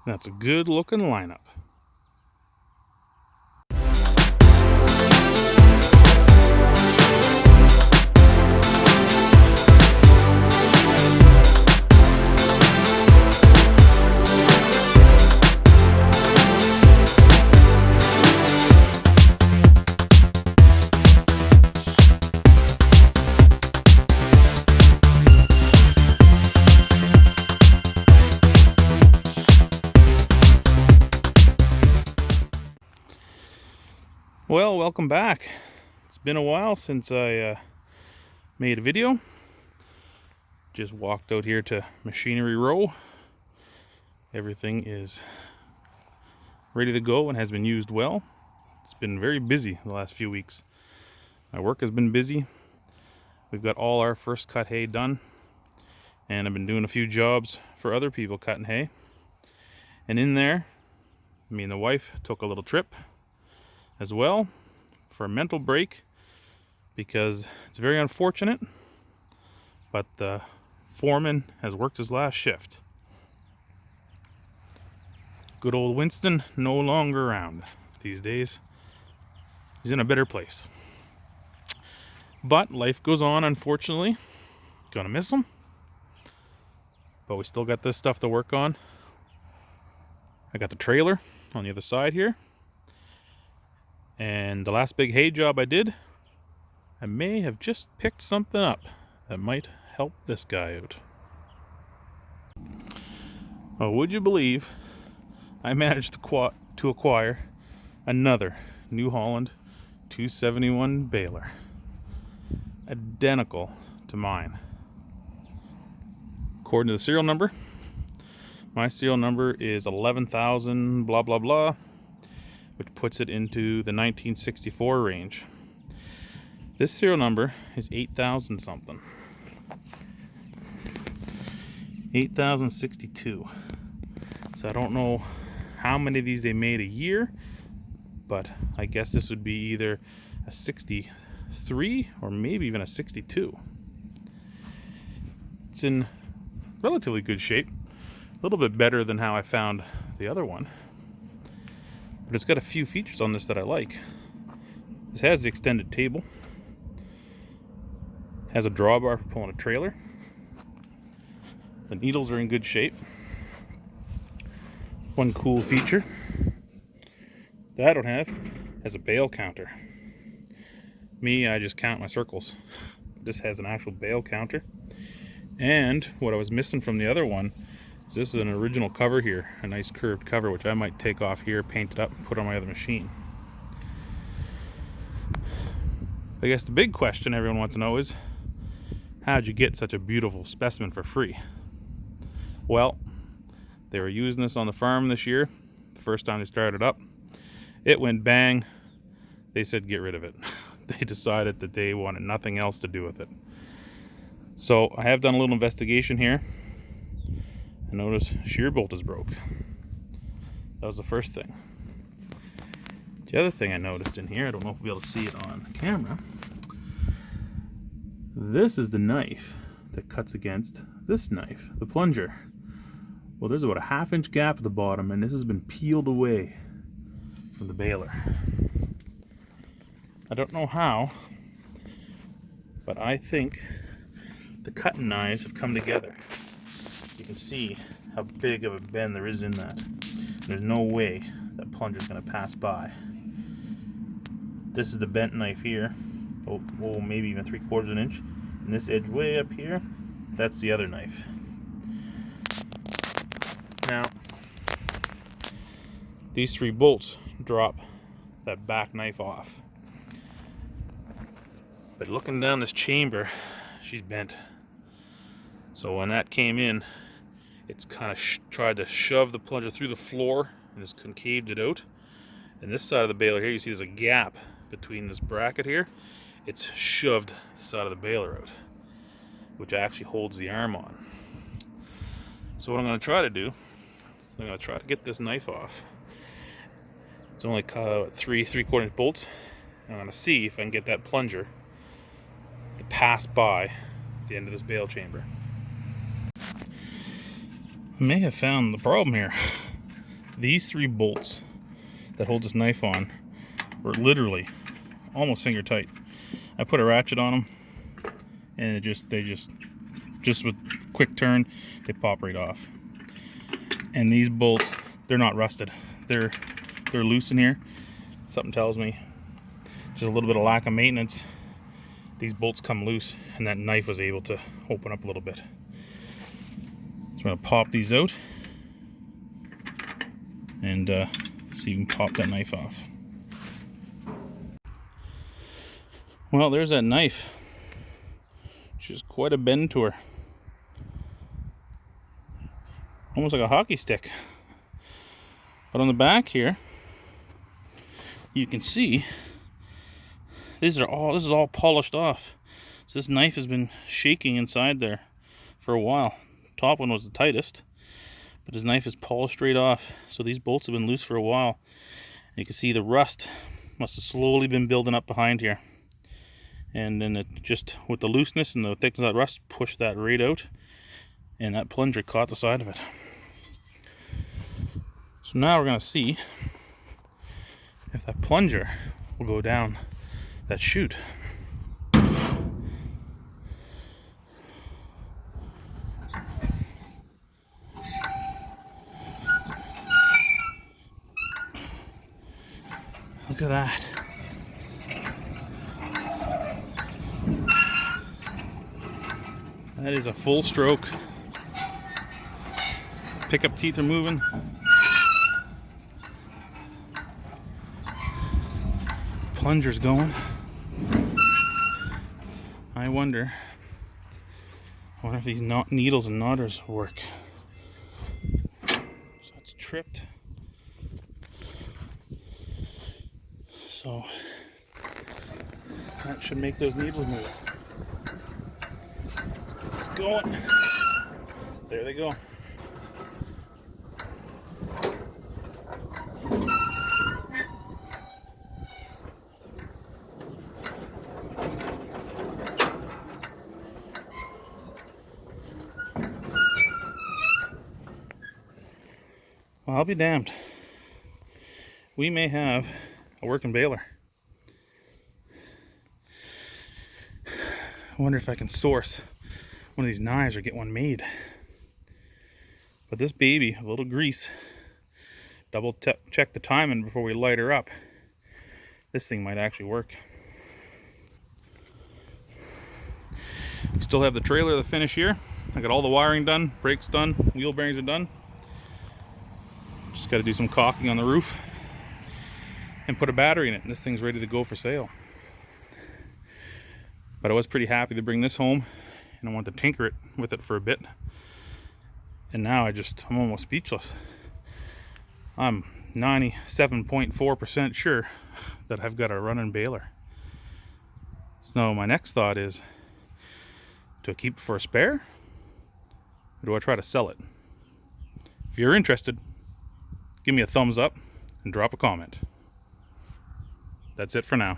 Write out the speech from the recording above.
That's a good looking lineup. Well, welcome back. It's been a while since I made a video. Just walked out here to Machinery Row. Everything is ready to go and has been used well. It's been very busy the last few weeks. My work has been busy. We've got all our first cut hay done, and I've been doing a few jobs for other people cutting hay. And in there, me and the wife took a little trip as well for a mental break, because it's very unfortunate, but the foreman has worked his last shift. Good old Winston, no longer around these days. He's in a better place. But life goes on, unfortunately. Gonna miss him. But we still got this stuff to work on. I got the trailer on the other side here. And the last big hay job I did, I may have just picked something up that might help this guy out. Well, would you believe I managed to acquire another New Holland 271 baler, identical to mine. According to the serial number, my serial number is 11,000 blah blah blah, which puts it into the 1964 range. This serial number is 8,000 something. 8,062. So I don't know how many of these they made a year, but I guess this would be either a 63 or maybe even a 62. It's in relatively good shape. A little bit better than how I found the other one. But it's got a few features on this that I like. This has the extended table. Has a drawbar for pulling a trailer. The needles are in good shape. One cool feature that I don't have has a bale counter. Me, I just count my circles. This has an actual bale counter. And what I was missing from the other one, this is an original cover here, a nice curved cover, which I might take off here, paint it up, and put on my other machine. I guess the big question everyone wants to know is, how'd you get such a beautiful specimen for free? Well, they were using this on the farm this year, the first time they started up. It went bang. They said get rid of it. They decided that they wanted nothing else to do with it. So I have done a little investigation here. I noticed shear bolt is broke. That was the first thing. The other thing I noticed in here, I don't know if we'll be able to see it on camera. This is the knife that cuts against this knife, the plunger. Well, there's about a 1/2 inch gap at the bottom, and this has been peeled away from the baler. I don't know how, but I think the cutting knives have come together. You can see how big of a bend there is in that. There's no way that plunger is going to pass by. This is the bent knife here. Oh, maybe even 3/4 inch. And this edge way up here, that's the other knife. Now, these 3 bolts drop that back knife off. But looking down this chamber, she's bent. So when that came in, it's kind of tried to shove the plunger through the floor and just concaved it out. And this side of the baler here, you see there's a gap between this bracket here. It's shoved the side of the baler out, which actually holds the arm on. So what I'm going to try to do, I'm going to try to get this knife off. It's only 3/4 inch bolts. I'm going to see if I can get that plunger to pass by the end of this bale chamber. I may have found the problem here. These 3 bolts that hold this knife on were literally almost finger tight. I put a ratchet on them, and they just with quick turn, they pop right off. And these bolts, they're not rusted. They're loose in here. Something tells me just a little bit of lack of maintenance. These bolts come loose, and that knife was able to open up a little bit. So I'm gonna pop these out, and so you can pop that knife off. Well, there's that knife. She's quite a bend to her. Almost like a hockey stick. But on the back here, you can see this is all polished off. So this knife has been shaking inside there for a while. Top one was the tightest, but this knife is polished right off. So these bolts have been loose for a while. And you can see the rust must have slowly been building up behind here. And then it just, with the looseness and the thickness of that rust, pushed that right out, and that plunger caught the side of it. So now we're gonna see if that plunger will go down that chute. Look at that. That is a full stroke. Pickup teeth are moving. Plunger's going. I wonder if these needles and knotters work. So it's tripped. So that should make those needles move. It's going. There they go. Well, I'll be damned. We may have a working baler. I wonder if I can source one of these knives or get one made. But this baby, a little grease, double check the timing before we light her up. This thing might actually work. We still have the trailer to finish here. I got all the wiring done, brakes done, wheel bearings are done. Just got to do some caulking on the roof and put a battery in it, and this thing's ready to go for sale. But I was pretty happy to bring this home, and I wanted to tinker it with it for a bit. And now I'm almost speechless. I'm 97.4% sure that I've got a running baler. So my next thought is, do I keep it for a spare? Or do I try to sell it? If you're interested, give me a thumbs up and drop a comment. That's it for now.